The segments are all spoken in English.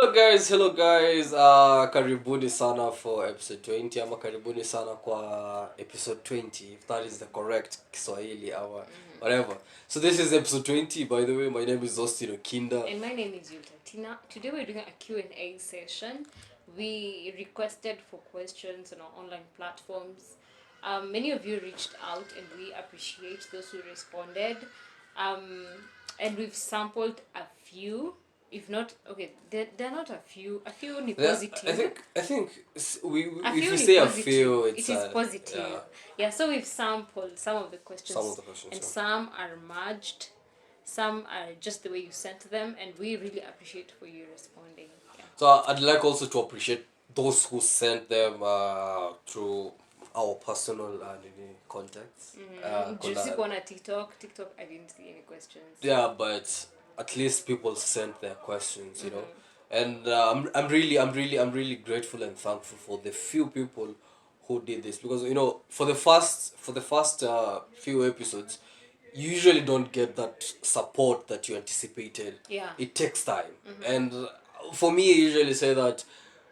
Hello guys. Karibuni sana for episode 20 ama karibuni sana kwa episode 20 if that is the correct Kiswahili or whatever. So this is episode 20 by the way. My name is Austin Okinda. And my name is Yulta Tina. Today we're doing a Q&A session. We requested for questions on our online platforms. Many of you reached out and we appreciate those who responded. Um, and we've sampled a few. If not, okay, they're not a few ni Yeah, positive. I think A if few we ni say a positive. few It is positive. yeah, Yeah, so we've sampled some of the some questions of the questions. and Yeah. some are merged. Some are just the way you sent them, and we really appreciate for you responding. Yeah. So I'd like also to appreciate those who sent them through our personal contacts. Do you see on a TikTok? TikTok, I didn't see any questions. Yeah, but at least people sent their questions, and I'm really grateful and thankful for the few people who did this because for the first few episodes, you usually don't get that support that you anticipated. Yeah. It takes time, and for me, I usually say that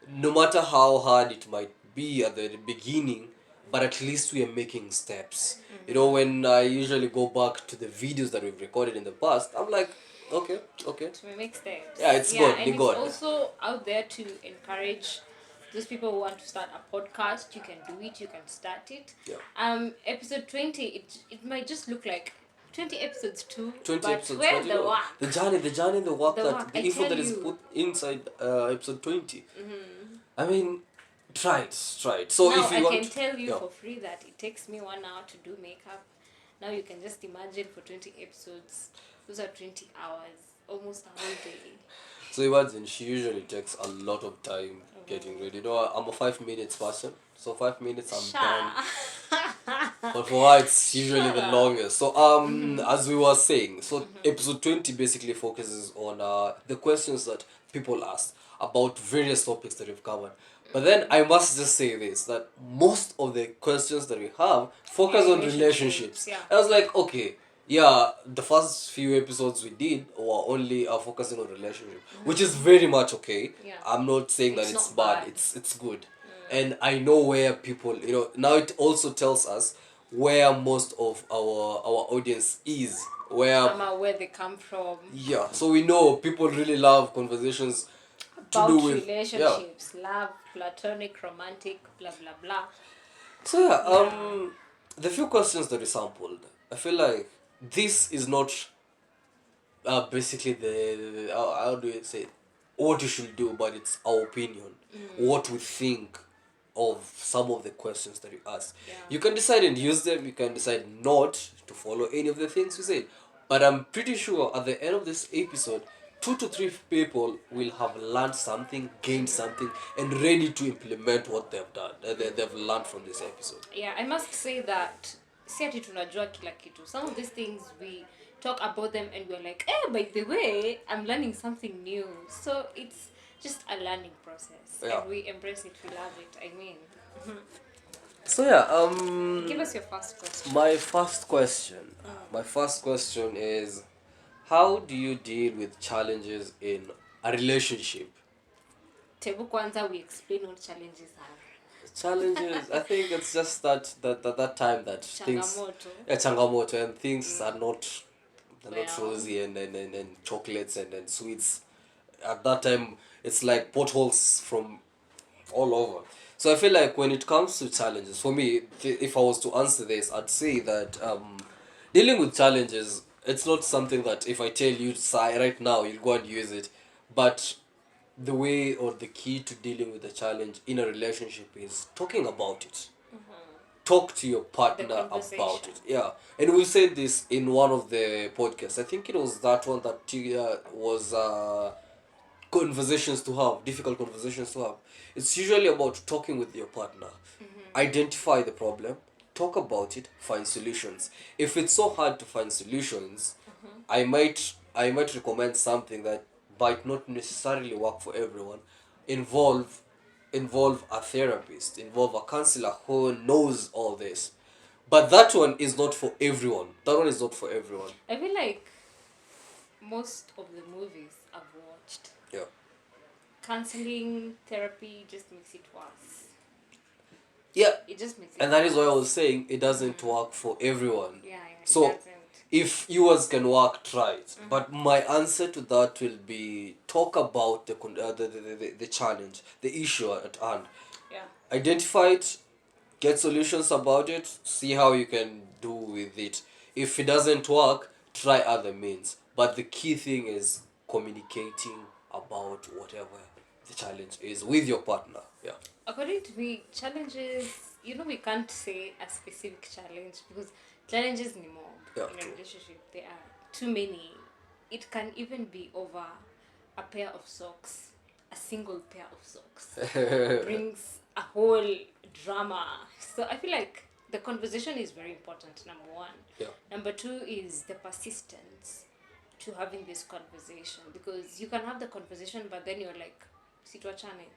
no matter how hard it might be at the beginning, but at least we are making steps. When I usually go back to the videos that we've recorded in the past, I'm like, okay, okay. So we make steps. Yeah, it's Yeah, good, and ni it's good. also out there to encourage those people who want to start a podcast. You can do it. You can start it. Yeah. Episode 20. It might just look like 20 episodes too. 20 but episodes, where but the work? the journey, the work The that work, the I info tell that is you. put inside episode 20. I mean, try it. So Now if you I want, can tell you yeah. for free that it takes me 1 hour to do makeup. Now you can just imagine for 20 episodes, those are 20 hours, almost a whole day. So imagine she usually takes a lot of time getting ready. I'm a 5 minutes person, so 5 minutes I'm done. But for her, it's usually the longest. So as we were saying, so episode 20 basically focuses on the questions that people asked about various topics that we've covered. But then I must just say this that most of the questions that we have focus on relationships. Yeah. I was like, okay, yeah, the first few episodes we did were only focusing on relationship, which is very much okay. Yeah. I'm not saying that It's it's not bad. bad. It's good, and I know where people. Now it also tells us where most of our audience is. Where they come from. Yeah, so we know people really love conversations to About do with relationships, love, platonic, romantic, blah blah blah. So the few questions that we sampled, I feel like this is not basically the how do you say it? What you should do, but it's our opinion, what we think of some of the questions that you ask. Yeah. You can decide and use them. You can decide not to follow any of the things we said. But I'm pretty sure at the end of this episode, 2 to 3 people will have learned something, gained something, and ready to implement what they've done. They've learned from this episode. Yeah, I must say that si ati tunajua kila kitu. Some of these things we talk about them and we're like, by the way, I'm learning something new. So it's just a learning process. Yeah. And we embrace it, we love it. I mean, So yeah, give us your first question. My first question is, how do you deal with challenges in a relationship? Tebu kwanza, we explain what challenges are. Challenges, I think it's just that time that things, Changamoto. yeah, changamoto, and things are not they're not Well. rosy and chocolates and sweets. At that time, it's like potholes from all over. So I feel like when it comes to challenges, for me, if I was to answer this, I'd say that dealing with challenges, it's not something that if I tell you right now, you'll go and use it. But the way or the key to dealing with a challenge in a relationship is talking about it. Talk to your partner about it. Yeah. And we said this in one of the podcasts. I think it was that one that was conversations to have, difficult conversations to have. It's usually about talking with your partner. Identify the problem, talk about it, find solutions. If it's so hard to find solutions, I might recommend something that might not necessarily work for everyone. Involve involve a therapist, involve a counselor who knows all this. But that one is not for everyone. That one is not for everyone. I feel like most of the movies I've watched Yeah. counseling therapy just makes it worse. Yeah, It just makes it and that is why I worse. was saying it doesn't work for everyone. Yeah, So it doesn't. if yours can work, try it. Mm-hmm. But my answer to that will be talk about the challenge, the issue at hand. Yeah. Identify it, get solutions about it, see how you can do with it. If it doesn't work, try other means. But the key thing is communicating about whatever the challenge is with your partner. Yeah. According to me, challenges, we can't say a specific challenge because challenges ni more Yeah, in a true. relationship. There are too many. It can even be over a pair of socks. A single pair of socks brings a whole drama. So I feel like the conversation is very important, number one. Yeah. Number two is the persistence to having this conversation, because you can have the conversation but then you're like, situationing.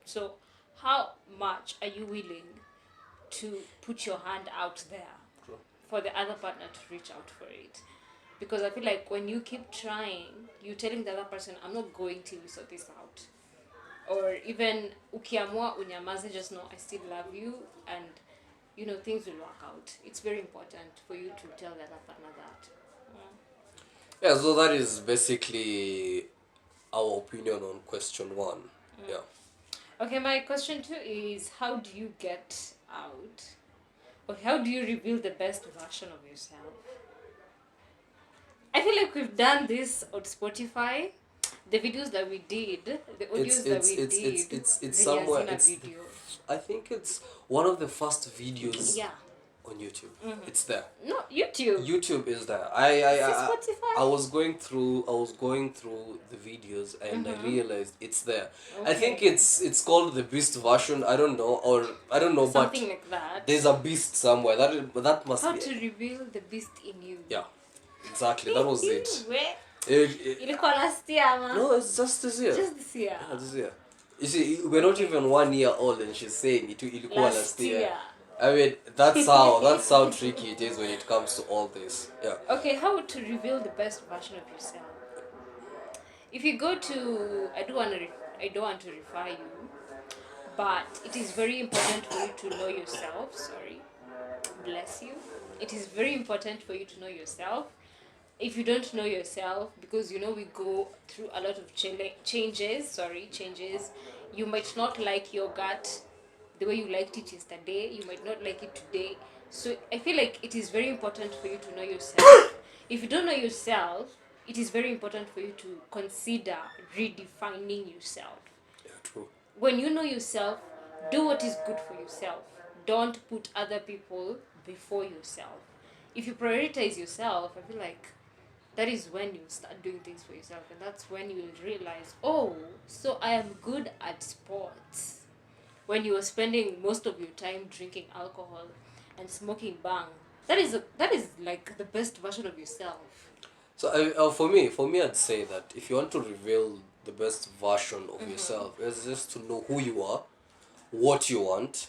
So how much are you willing to put your hand out there True. for the other partner to reach out for it? Because I feel like when you keep trying, you're telling the other person, I'm not going till we sort this out. Or even ukiamua unyamaze, just know I still love you, and things will work out. It's very important for you to tell the other partner that. Yeah, so that is basically our opinion on question one. Yeah. Okay, my question two is, how do you get out? Or how do you reveal the best version of yourself? I feel like we've done this on Spotify. The videos that we did, the audios that we did, it's really somewhere. has It's been a video. I think it's one of the first videos Yeah. on YouTube. It's there. No, YouTube. YouTube is there. Is it Spotify? I was going through the videos and I realized it's there. I think Okay. it's called the Beast version. I don't know, Something but like that. there's a beast somewhere. That must How be to it. reveal the beast in you. Yeah, exactly. That was it. Where? It- Ilikuwa last year, ama? no, it's just this year. Just this year. Yeah, this year. You see, we're not even 1 year old, and she's saying it ilikuwa last year. I mean, that's how tricky it is when it comes to all this. Yeah. Okay, how to reveal the best version of yourself? If you go to, I don't want to refer you, but it is very important for you to know yourself. Sorry, bless you. It is very important for you to know yourself. If you don't know yourself, because we go through a lot of changes. You might not like your gut the way you liked it yesterday. You might not like it today. So I feel like it is very important for you to know yourself. If you don't know yourself, it is very important for you to consider redefining yourself. Yeah, true. When you know yourself, do what is good for yourself. Don't put other people before yourself. If you prioritize yourself, I feel like that is when you start doing things for yourself, and that's when you will realize, oh, so I am good at sports. When you are spending most of your time drinking alcohol and smoking bang, that is like the best version of yourself. So for me, I'd say that if you want to reveal the best version of yourself, it's just to know who you are, what you want,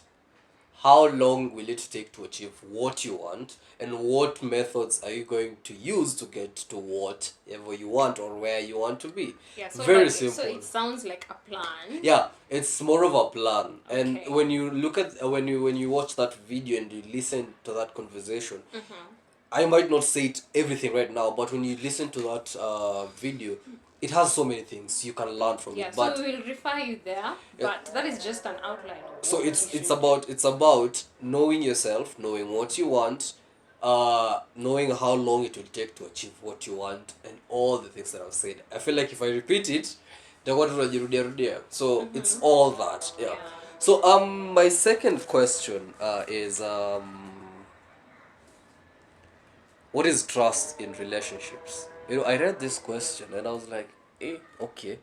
how long will it take to achieve what you want, and what methods are you going to use to get to whatever you want or where you want to be. Yeah, so Very like, simple. So it sounds like a plan. Yeah, it's more of a plan. And Okay. when you look at when you watch that video and you listen to that conversation, I might not say it everything right now, but when you listen to that video, it has so many things you can learn from Yeah, it. But so we will refer you there, but that is just an outline of so what it's you it's should about it's about knowing yourself, knowing what you want, knowing how long it will take to achieve what you want, and all the things that I've said. I feel like if I repeat it, they're going to rudia. So it's all that. Yeah. Yeah. So my second question is what is trust in relationships? I read this question and I was like, okay.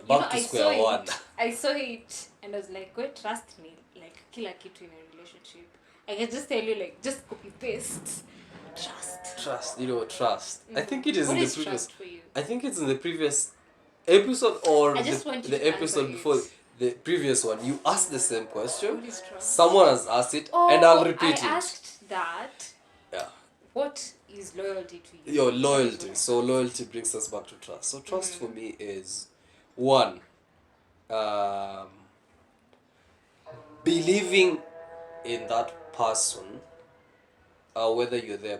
Back to square one. I saw it and I was like, go trust me, like kila kitu in a relationship. I can just tell you, like, just copy paste. Trust. Trust. I think it is What in the is previous. trust for you? I think it's in the previous episode or I just want you the to episode answer before it. the previous one. You asked the same question. What is trust? Someone has asked it, and I'll repeat I it. asked that. Yeah. What is loyalty to you? Your loyalty. So loyalty brings us back to trust. So trust for me is one, um, believing in that person, whether you're there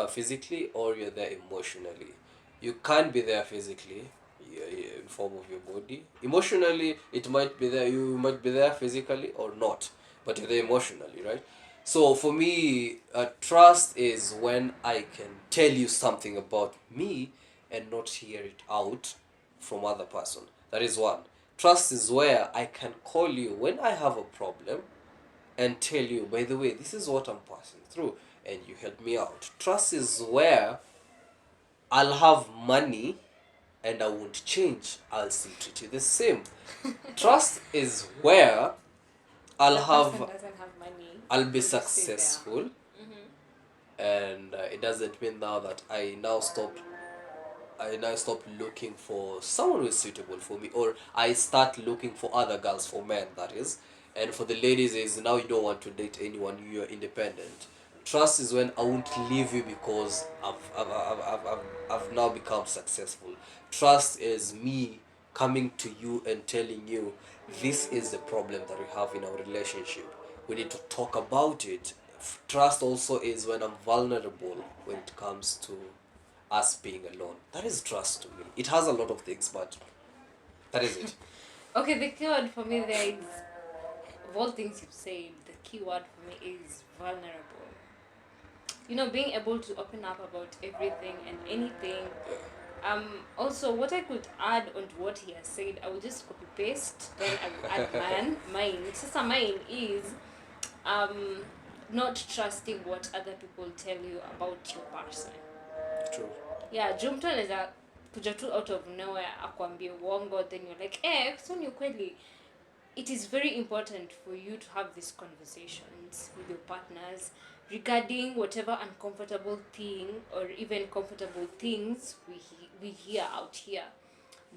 physically or you're there emotionally. You can't be there physically, in form of your body. Emotionally, it might be there. You might be there physically or not, but you're there emotionally, right? So for me, trust is when I can tell you something about me and not hear it out from other person. That is one. Trust is where I can call you when I have a problem and tell you, by the way, this is what I'm passing through, and you help me out. Trust is where I'll have money and I won't change. I'll still treat you the same. Trust is where I'll The person have, doesn't have money. I'll be You just sit there. successful, and it doesn't mean now that I now stop looking for someone who is suitable for me, or I start looking for other girls, for men that is. And for the ladies is now you don't want to date anyone, you're independent. Trust is when I won't leave you because I've now become successful. Trust is me coming to you and telling you this is the problem that we have in our relationship. We need to talk about it. Trust also is when I'm vulnerable when it comes to us being alone. That is trust to me. It has a lot of things, but that is it. Okay, the key word for me there is, of all things you've said, the key word for me is vulnerable. You know, being able to open up about everything and anything. Also, what I could add on to what he has said, I would just copy paste. Then I will add mine. So mine is um, not trusting what other people tell you about your person. True. Yeah, juu mtu anaweza kuja tu out of nowhere akwambie uongo, then you're like, so ni ukweli. It is very important for you to have these conversations with your partners regarding whatever uncomfortable thing or even comfortable things we hear out here,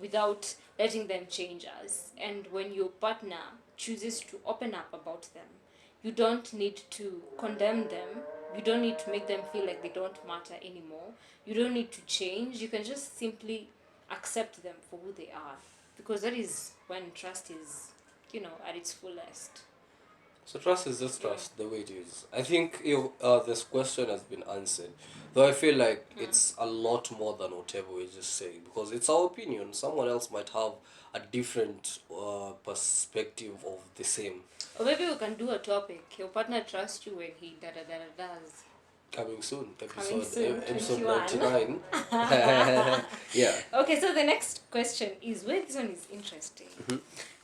without letting them change us. And when your partner chooses to open up about them, you don't need to condemn them. You don't need to make them feel like they don't matter anymore. You don't need to change. You can just simply accept them for who they are. Because that is when trust is, at its fullest. So trust is just trust the way it is. I think if this question has been answered, though I feel like it's a lot more than whatever we just saying because it's our opinion. Someone else might have a different perspective of the same. Or maybe we can do a topic. Your partner trusts you when he does. Coming soon, Coming soon, episode 21. 99. Yeah. Okay, so the next question is, well, this one is interesting.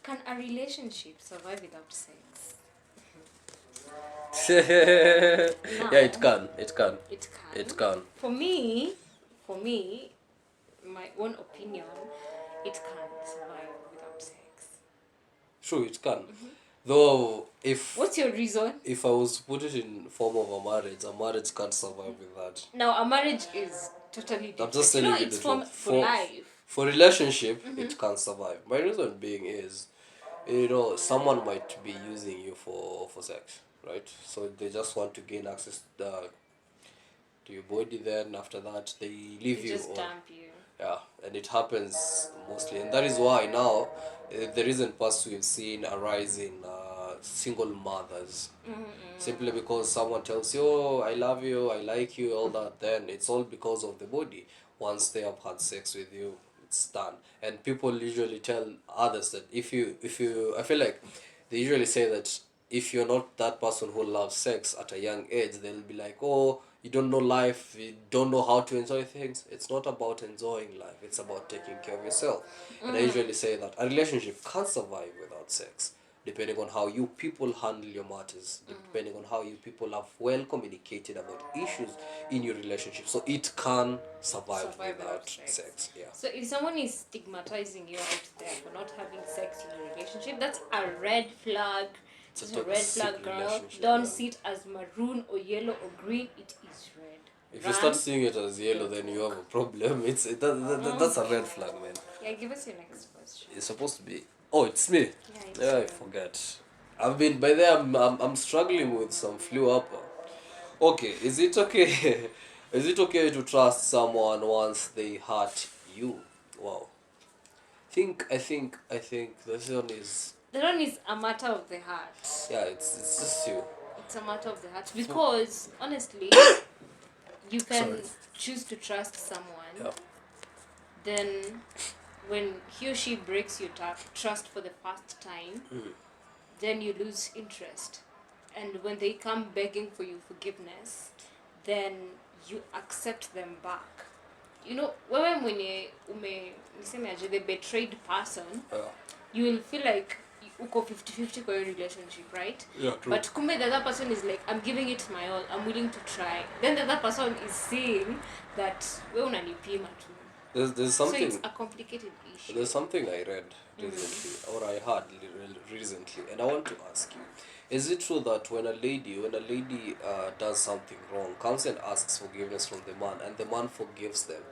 Can a relationship survive without sex? Yeah, it can. It can. It can. For me, my own opinion, it can't survive without sex. True, it can. Though, What's your reason? if I was to put it in form of a marriage can't survive with that. Now, a marriage is totally different. I'm just telling you it's the for truth. life. For relationship, it can't survive. My reason being is, someone might be using you for sex, right? So they just want to gain access to your body. Then after that, they leave They you. just dump you. Yeah, and it happens mostly, and that is why now the reason past we've seen a rise in single mothers, simply because someone tells you, "Oh, I love you, I like you," all that. Then it's all because of the body. Once they have had sex with you, it's done. And people usually tell others that I feel like they usually say that if you're not that person who loves sex at a young age, they'll be like, "Oh, you don't know life, you don't know how to enjoy things." It's not about enjoying life, it's about taking care of yourself. And I usually say that a relationship can't survive without sex, depending on how you people handle your matters, depending on how you people have well communicated about issues in your relationship. So it can survive without sex. Yeah. So if someone is stigmatizing you out there for not having sex in a relationship, that's a red flag. It's a red flag, girl. Don't see it as maroon or yellow or green. It is red. If you start seeing it as yellow, then you have a problem. That's a red flag, man. Yeah, give us your next question. It's supposed to be. Oh, it's me. Yeah, I forget. I've been by there. I'm struggling with some flu up. Okay, is it okay? Is it okay to trust someone once they hurt you? Wow. I think this one is, That one is a matter of the heart. yeah, it's just you. It's a matter of the heart because honestly, you can Sorry. choose to trust someone, Yeah. then when he or she breaks your trust for the first time, then you lose interest. And when they come begging for your forgiveness, then you accept them back. You know, wewe mwenye niseme aje, the betrayed person, Yeah. you will feel like uko 50-50 kwa your relationship, right? Yeah, true. But kumbe the other person is like, I'm giving it my all, I'm willing to try. Then the other person is seeing that we unanipima tu. There's So something it's a complicated issue. There's something I read recently, or I heard recently, and I want to ask you: is it true that when a lady does something wrong, comes and asks forgiveness from the man, and the man forgives them,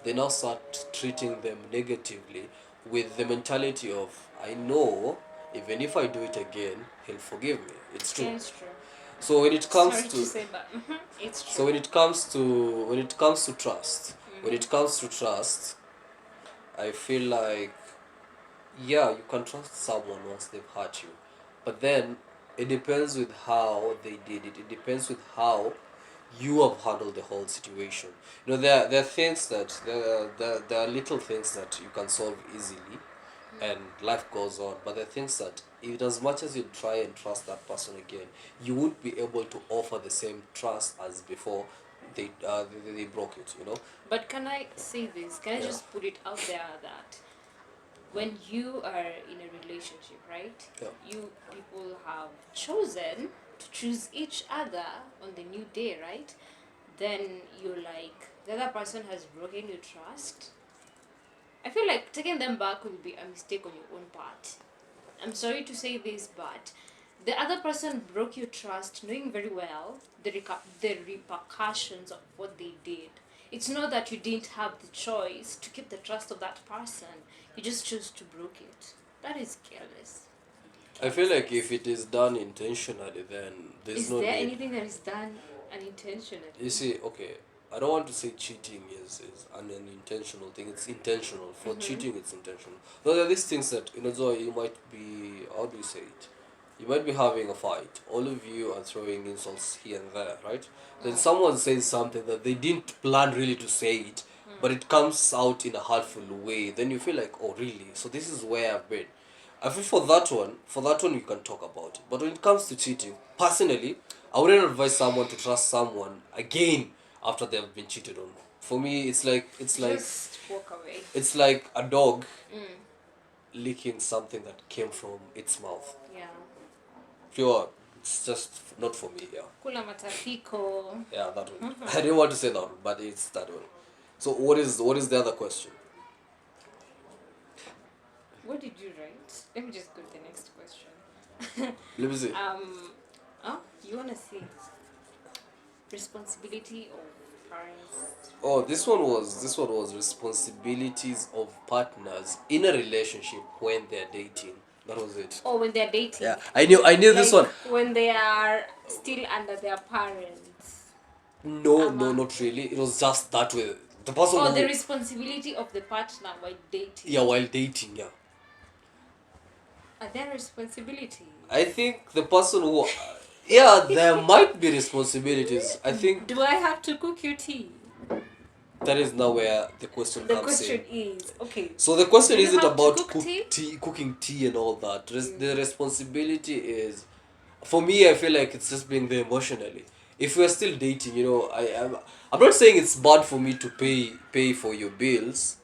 they now start treating them negatively with the mentality of, I know even if I do it again, he'll forgive me. It's true. Yeah, it's true. So when it comes Sorry to to say, but it's true. so when it comes to trust, when it comes to trust, I feel like, yeah, you can trust someone once they've hurt you, but then it depends with how they did it. It depends with how you have handled the whole situation. There are things that there are little things that you can solve easily, and life goes on. But there are things that, even as much as you try and trust that person again, you won't be able to offer the same trust as before they broke it. But can I say this? Can I Yeah. just put it out there that when you are in a relationship, right? Yeah. You people have chosen to choose each other on the new day, right? Then you're like, the other person has broken your trust. I feel like taking them back will be a mistake on your own part. I'm sorry to say this, but the other person broke your trust knowing very well the repercussions of what they did. It's not that you didn't have the choice to keep the trust of that person, you just chose to break it. That is careless. I feel like if it is done intentionally, then there's Is no there need. anything that is done unintentionally? You see, okay, I don't want to say cheating is an unintentional thing. It's intentional. For cheating, it's intentional. Though there are these things that, so you might be, how do you say it? You might be having a fight. All of you are throwing insults here and there, right? Then someone says something that they didn't plan really to say it, but it comes out in a hurtful way. Then you feel like, oh, really? So this is where I've been. I feel for that one you can talk about it. But when it comes to cheating, personally, I wouldn't advise someone to trust someone again after they have been cheated on. For me, Just walk away. it's like a dog licking something that came from its mouth. Yeah. Pure. It's just not for me. Yeah, Kula matapiko. yeah, that one. I didn't want to say that one, but it's that one. So what is the other question? What did you write? Let me just go to the next question. Let me see. Oh, you wanna see responsibility of parents? Oh, this one was responsibilities of partners in a relationship when they're dating. That was it. Or when they're dating? Yeah, I knew this Like one. when they are still under their parents. No, Ama. not really. It was just that way. The person Or who, the responsibility of the partner while dating. yeah, while dating, yeah. Are there responsibilities? I think the person who, yeah, there might be responsibilities. I think Do I have to cook your tea? that is now where the question The comes question in. is, okay. So the question Do you isn't have to about cook tea? cooking tea and all that. The responsibility is, for me, I feel like it's just being there emotionally. If we're still dating, I'm not saying it's bad for me to pay for your bills,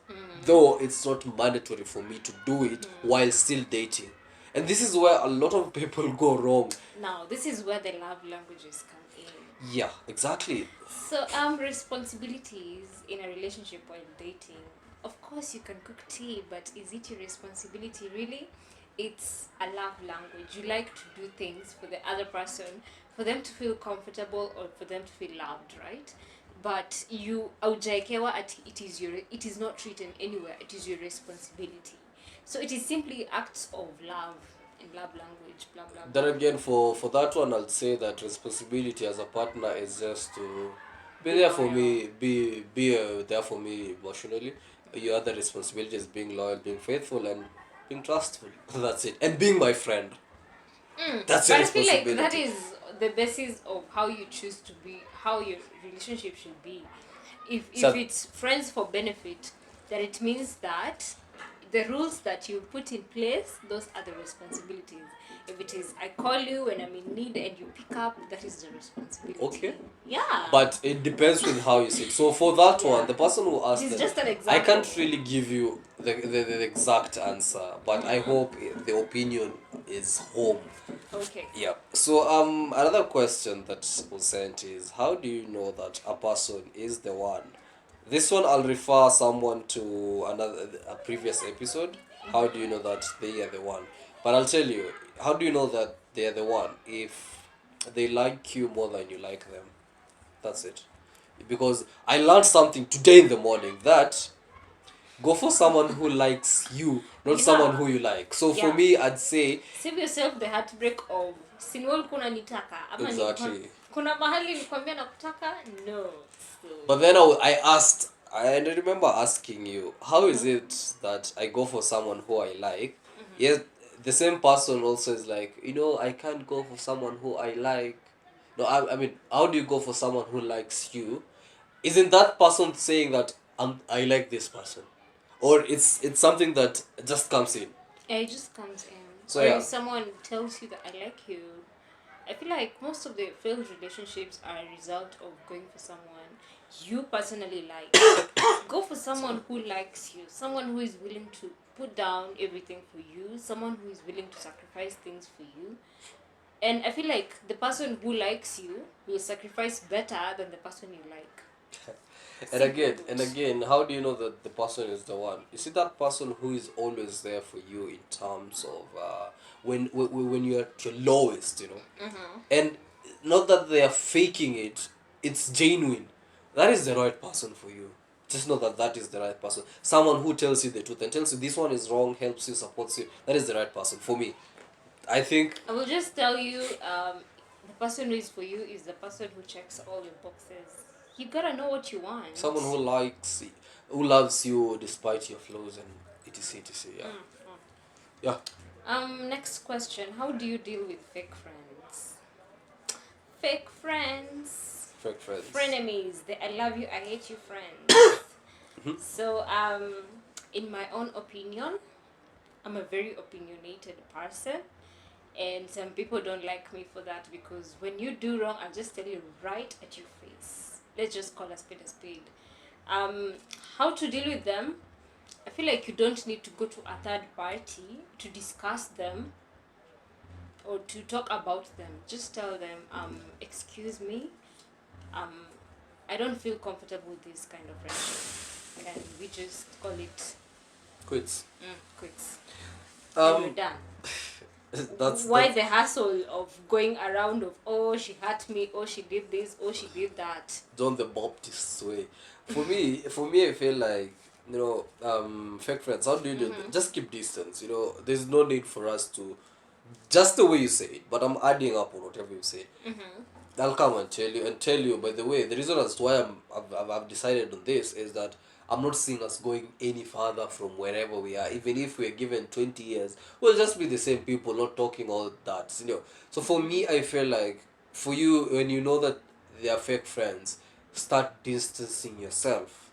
though it's not mandatory for me to do it while still dating. And this is where a lot of people go wrong. Now, this is where the love languages come in. Yeah, exactly. So, responsibilities in a relationship while dating. Of course, you can cook tea, but is it your responsibility really? It's a love language. You like to do things for the other person, for them to feel comfortable or for them to feel loved, right? But you aujaikewa at it is not written anywhere. It is your responsibility. So it is simply acts of love in love language. Blah blah. Then blah. again, for that one, I'll say that responsibility as a partner is just to be there for me, be there for me emotionally, Your other responsibility is being loyal, being faithful, and being trustful. That's it. And being my friend. That's your But I feel like responsibility. that is the basis of how you choose to be, how your relationship should be. If So, it's friends for benefit, then it means that the rules that you put in place, those are the responsibilities. If it is I call you when I'm in need and you pick up, that is the responsibility. okay. Yeah. But it depends with how you see it. So for that Yeah. one, the person who asked It is that, just an I example. can't really give you the exact answer, but I hope the opinion is home. Okay. Yeah. So another question that was sent is, how do you know that a person is the one? This one I'll refer someone to a previous episode. How do you know that they are the one? But I'll tell you, how do you know that they are the one if they like you more than you like them? That's it. Because I learned something today in the morning that go for someone who likes you, not someone who you like. So for Yeah. me, I'd say Save yourself the heartbreak of sinwol kuna nitaka ama exactly. kuna mahali nikwambia nakutaka no. So, But then I asked, I remember asking you, how is it that I go for someone who I like? Yet the same person also is like, I can't go for someone who I like. No, I mean, how do you go for someone who likes you? Isn't that person saying that I like this person? Or it's something that just comes in? it just comes in. So Or yeah, if someone tells you that I like you, I feel like most of the failed relationships are a result of going for someone you personally like. Go for someone who likes you, someone who is willing to put down everything for you, someone who is willing to sacrifice things for you. And I feel like the person who likes you will sacrifice better than the person you like. and again, how do you know that the person is the one? You see that person who is always there for you in terms of when you're at your lowest, and not that they are faking it, it's genuine. That is the right person for you. Just know that that is the right person. Someone who tells you the truth and tells you this one is wrong, helps you, supports you. That is the right person for me. I think I will just tell you, the person who is for you is the person who checks all your boxes. You gotta know what you want. someone who loves you despite your flaws and etc. Yeah. Yeah. Next question. How do you deal with fake friends? Fake friends. Fake friends. Frenemies. The I love you, I hate you friends. So, in my own opinion, I'm a very opinionated person. And some people don't like me for that because when you do wrong, I'll just tell you right at your face. Let's just call a spade a spade. How to deal with them? I feel like you don't need to go to a third party to discuss them or to talk about them. Just tell them, excuse me, I don't feel comfortable with this kind of friendship. And we just call it Quits. quits. And we're done. That's Why the hassle of going around of, oh, she hurt me, oh, she did this, oh, she did that. John the Baptist's way. For me, I feel like fake friends. How do you do that? Just keep distance. There's no need for us to, just the way you say it. But I'm adding up on whatever you say. I'll come and tell you. By the way, the reason as to why I've decided on this is that I'm not seeing us going any further from wherever we are. Even if we're given 20 years, we'll just be the same people, not talking all that. So for me, I feel like for you, when you know that they are fake friends, start distancing yourself.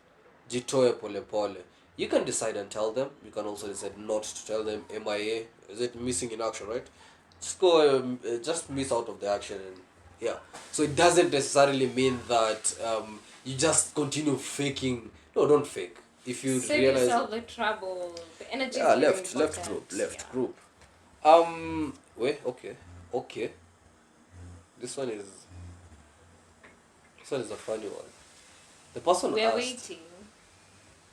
Jitoe pole pole. You can decide and tell them. You can also decide not to tell them. MIA, is it missing in action, right? Just go, just miss out of the action, and yeah. So it doesn't necessarily mean that you just continue faking. No, don't fake. If you Save realize, yourself the trouble. The energy yeah, is very left important. group. Wait, okay. This one is a funny one. The person We are asked. waiting.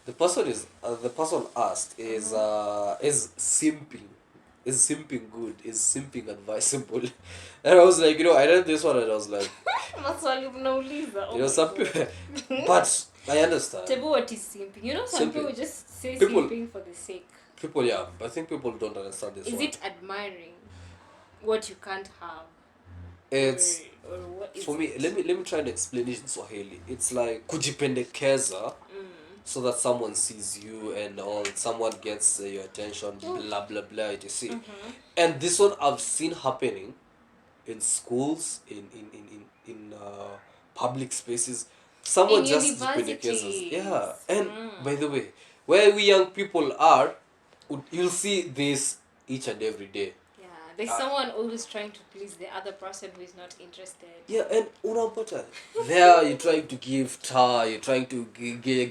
The person asked is simping. Is simping good? Is simping advisable? And I was like, I read this one and I was like, Maswali mnauliza. Oh my some God. people, but I understand. Tebu, what is simping? Some Simping. people just say People- simping for the sake. People, yeah, I think people don't understand this Is one. it admiring what you can't have? It's Or what is for me. it? Let me try and explain it in Swahili. It's like kujipendekeza so that someone sees you and all, someone gets your attention, blah blah blah, you see. And this one I've seen happening in schools, in public spaces. In Someone just jipendekezas. Yeah. universities. And by the way, where we young people are, you'll see this each and every day. Yeah, there's someone always trying to please the other person who is not interested. Yeah, and unampata there you're trying to give tar, you're trying to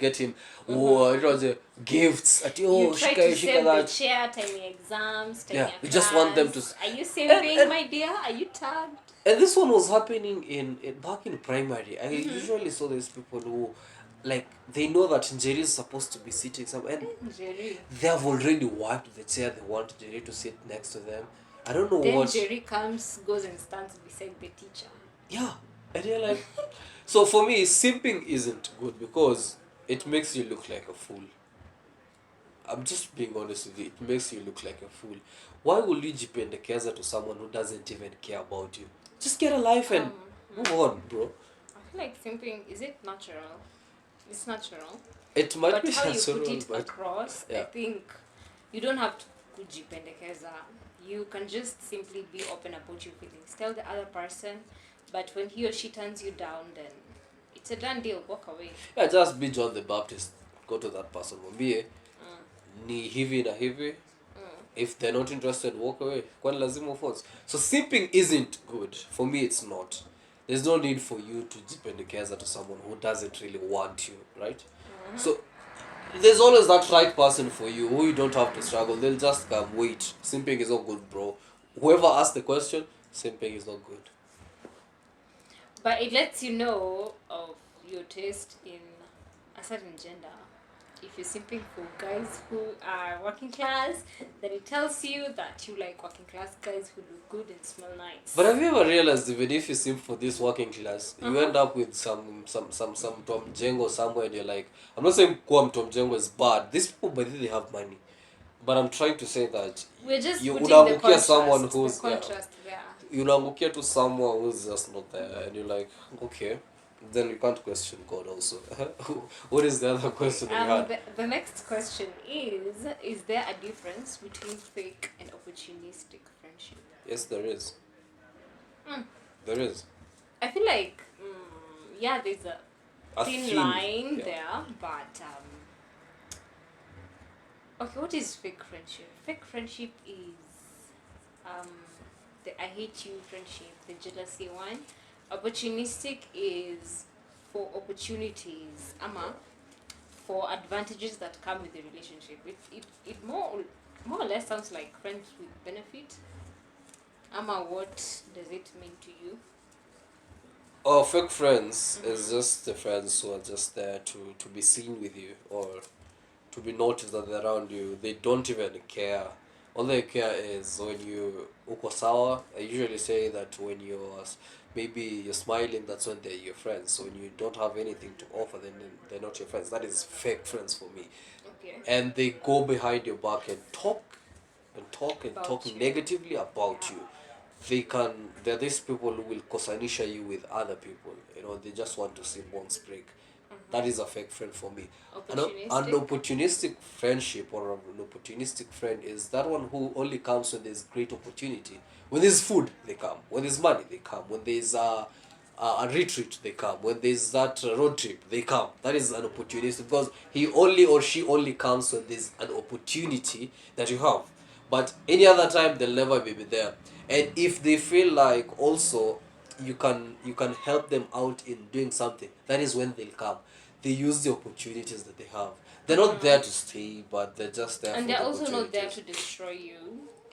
get him it was gifts at You try to shika save the that. chair, time your exams, time Yeah, your you just want them to class. Are you saving, and- my dear? Are you tagged? And this one was happening in back in primary. I usually saw these people who, like, they know that Njeri is supposed to be sitting somewhere, and Jerry. they have already wiped the chair they want Njeri to sit next to them. I don't know Then what. Jerry comes, goes and stands beside the teacher. Yeah, and you're like, so for me, simping isn't good because it makes you look like a fool. I'm just being honest with you. It makes you look like a fool. Why will you jipendekeza to someone who doesn't even care about you? Just get a life and move on, bro. I feel like simping, is it natural? It's natural. It might But be how you natural, put it but across, I yeah. think you don't have to kujipendekeza. You can just simply be open about your feelings. Tell the other person, but when he or she turns you down, then it's a done deal. Walk away. yeah, just be John the Baptist. Go to that person. Mwambie ni hivi na hivi. If they're not interested, walk away. Kwani lazima uforce. So simping isn't good. For me, it's not. There's no need for you to jipendekeza to someone who doesn't really want you, right? So there's always that right person for you who you don't have to struggle. They'll just come, wait. Simping is not good, bro. Whoever asked the question, simping is not good. But it lets you know of your taste in a certain gender. If you're simping for guys who are working class, then it tells you that you like working class guys who look good and smell nice. But have you ever realized even if you simp for this working class, you end up with some Tom Jengo somewhere and you're like, I'm not saying Kwam Tom Jengo is bad. These people by the way, they have money. But I'm trying to say that We're just you putting unaangukia the contrast, someone who's the contrast there. unaangukia to someone who's just not there and you're like, okay. Then you can't question God also. What is the other question you had? The next question is there a difference between fake and opportunistic friendship? Yes, there is. There is. I feel like, yeah, there's a A thin thin- line yeah. there, but okay, what is fake friendship? Fake friendship is the I hate you friendship, the jealousy one. Opportunistic is for opportunities, for advantages that come with the relationship. It more or less sounds like friends with benefit. What does it mean to you? Oh, fake friends is just the friends who are just there to be seen with you or to be noticed that they're around you. They don't even care. All they care is when you uko sawa. I usually say that when you're smiling, that's when they're your friends. So when you don't have anything to offer, then they're not your friends. That is fake friends for me. Okay. And they go behind your back and talk About talk you. negatively about you. They're these people who will kosanisha you with other people. They just want to see bonds break. That is a fake friend for me. An opportunistic friendship or an opportunistic friend is that one who only comes when there's great opportunity. When there's food, they come. When there's money, they come. When there's a retreat, they come. When there's that road trip, they come. That is an opportunist because he only or she only comes when there's an opportunity that you have. But any other time, they'll never be there. And if they feel like also you can help them out in doing something, that is when they'll come. They use the opportunities that they have. They're not there to stay, but they're just there. And for they're the also not there opportunities. to destroy you.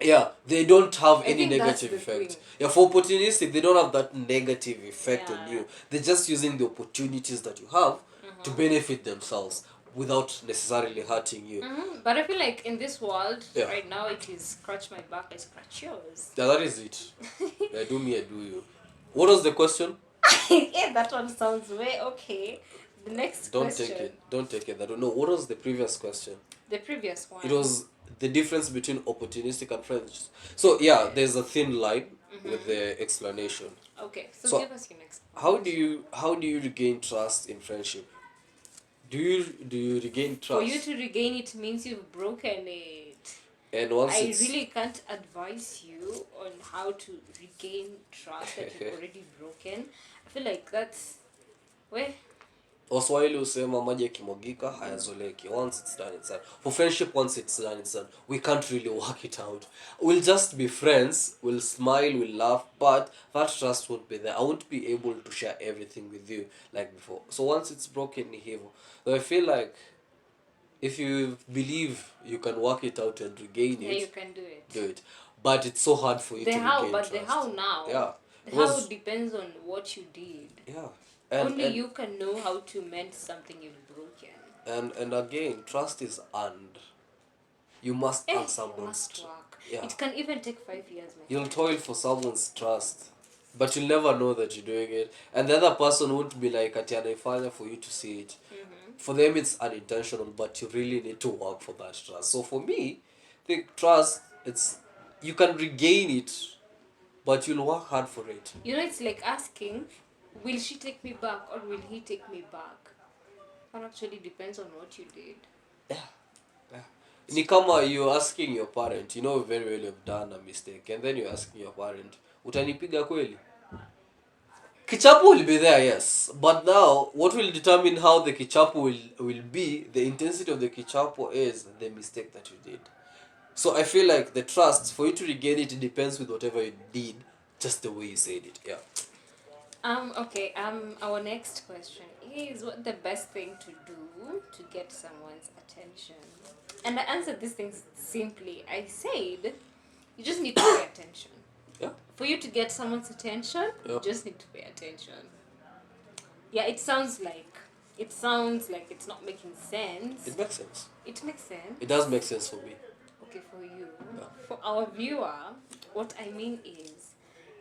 Yeah, they don't have I any think that's negative the effect. thing. Yeah, for opportunistic, they don't have that negative effect on Yeah. you. They're just using the opportunities that you have to benefit themselves without necessarily hurting you. But I feel like in this world, Yeah. right now, it is scratch my back, I scratch yours. Yeah, that is it. Yeah, do me, I do you. What was the question? Yeah, that one sounds way okay. The next Don't question. take it. Don't take it. I don't know. What was the previous question? The previous one. It was the difference between opportunistic and friends. So yeah, there's a thin line with the explanation. Okay, so So, give us your next. How do you regain trust in friendship? Do you regain For you trust? to regain it means you've broken it. And once I it's really can't advise you on how to regain trust that you've already broken. I feel like that's where. Waswahili husema maji yakimwagika hayazoleki. Once it's done, it's done. For friendship, once it's done, it's done. We can't really work it out. We'll just be friends. We'll smile, we'll laugh, but that trust won't be there. I won't be able to share everything with you like before. So once it's broken, ni hivyo. So I feel like if you believe you can work it out and regain Yeah, it, you can do it. do it. But it's so hard for you The to how, regain but trust. the how now. Yeah. The how Because- depends on what you did. yeah. Only you can know how to mend something you've broken. And again, trust is earned. You must earn You someone's must trust. work. Yeah. It can even take 5 years, my You'll friend. toil for someone's trust, but you'll never know that you're doing it. And the other person won't be like ati anaifanya for you to see it. For them, it's unintentional, but you really need to work for that trust. So for me, I think trust, it's you can regain it, but you'll work hard for it. You know, it's like asking, will she take me back or will he take me back? That actually depends on what you did. Yeah. Ni kama you're asking your parent, you know very well you've done a mistake, and then you're asking your parent, utanipiga kweli? Kichapo will be there, yes. But now, what will determine how the kichapo will be, the intensity of the kichapo is the mistake that you did. So I feel like the trust, for you to regain it, it depends with whatever you did, just the way you said it. Yeah. Okay, our next question is, what the best thing to do to get someone's attention? And I answered this thing simply. I said, you just need to pay attention. Yeah. For you to get someone's attention, Yeah. you just need to pay attention. Yeah, it sounds like it's not making sense. It makes sense. It makes sense. It does make sense for me. Okay, for you. Yeah. For our viewer, what I mean is,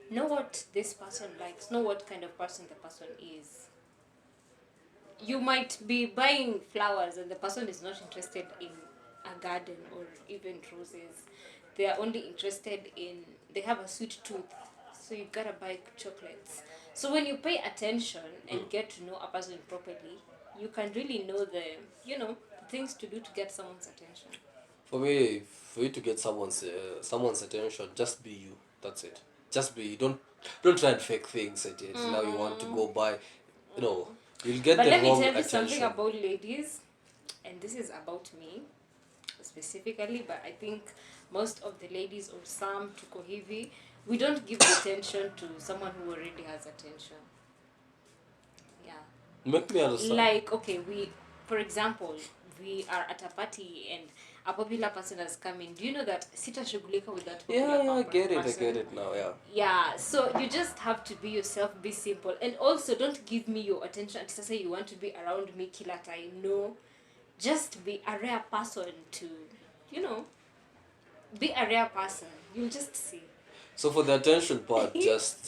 know what this person likes, know what kind of person the person is. You might be buying flowers and the person is not interested in a garden or even roses. They are only interested in, they have a sweet tooth, so you gotta buy chocolates. So when you pay attention and get to know a person properly, you can really know the things to do to get someone's attention. For me, for you to get someone's attention, just be you. That's it. Just be. Don't try and fake things. It is now you want to go buy. You'll get But the let me wrong tell you attention. something about ladies, and this is about me specifically, but I think most of the ladies, or some, tuko hivi, we don't give attention to someone who already has attention. Yeah. Make me understand. Like, okay, for example, we are at a party and a popular person has come in. Do you know that sitashughulika with that popular I get it. I person? get it now. Yeah. Yeah, so you just have to be yourself, be simple, and also don't give me your attention until say you want to be around me kila time. No, just be a rare person to, be a rare person. You'll just see. So for the attention part, just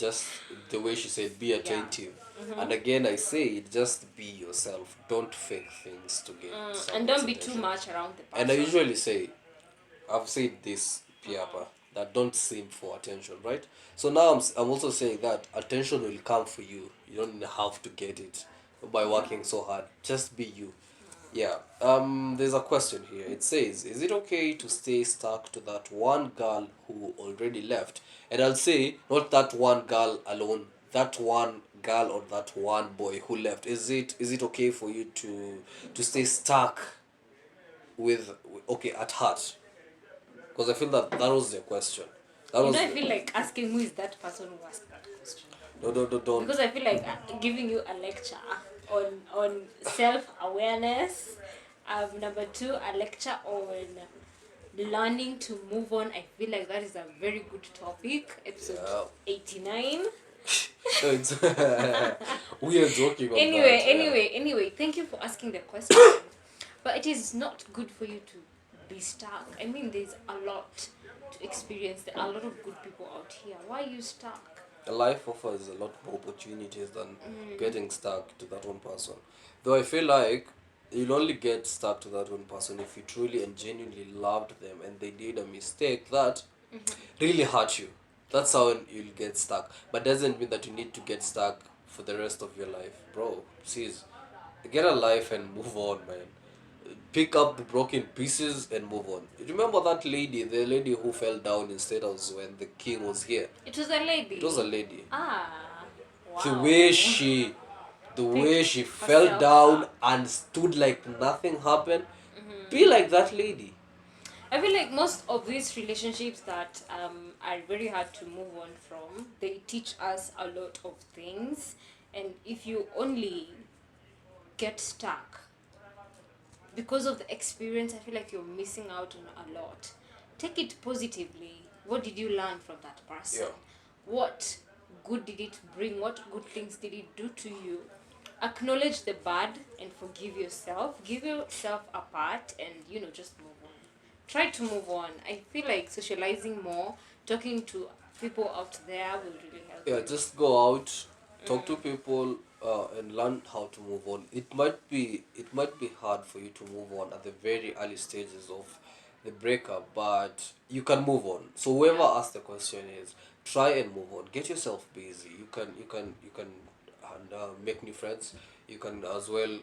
the way she said, be attentive. And again, I say it, just be yourself. Don't fake things to get. And someone's don't be attention. too much around the person. And I usually say, I've said this, Piapa, that don't simp for attention, right? So now I'm also saying that attention will come for you. You don't have to get it by working so hard. Just be you. Yeah. There's a question here. It says, is it okay to stay stuck to that one girl who already left? And I'll say, not that one girl alone, that one girl or that one boy who left. Is it okay for you to stay stuck with at heart? Because I feel that was the question. I feel like asking who is that person who asked that question. No, don't. Because I feel like giving you a lecture on self-awareness. Number 2, a lecture on learning to move on. I feel like that is a very good topic. Episode 89. No, it's we are joking on Anyway, that. anyway, thank you for asking the question. But it is not good for you to be stuck. I mean, there's a lot to experience. There are a lot of good people out here. Why are you stuck? Life offers a lot more opportunities than getting stuck to that one person. Though I feel like you'll only get stuck to that one person if you truly and genuinely loved them and they did a mistake that really hurt you. That's how you'll get stuck. But doesn't mean that you need to get stuck for the rest of your life. Bro, please. get a life and move on, man. Pick up the broken pieces and move on. Remember that lady, the lady who fell down in status when the king was here? It was a It was a lady. lady. Ah, The wow. way she, the way Picked she fell herself down up. and stood like nothing happened. Be like that lady. I feel like most of these relationships that are very hard to move on from, they teach us a lot of things. And if you only get stuck because of the experience, I feel like you're missing out on a lot. Take it positively. What did you learn from that person? Yeah. What good did it bring? What good things did it do to you? Acknowledge the bad and forgive yourself. Give yourself a pat and just move on. Try to move on. I feel like socializing more, talking to people out there will really help Yeah, you. just go out, talk to people, and learn how to move on. It might be hard for you to move on at the very early stages of the breakup, but you can move on. So whoever Yeah. asked the question is try and move on. Get yourself busy. You can and make new friends. You can as well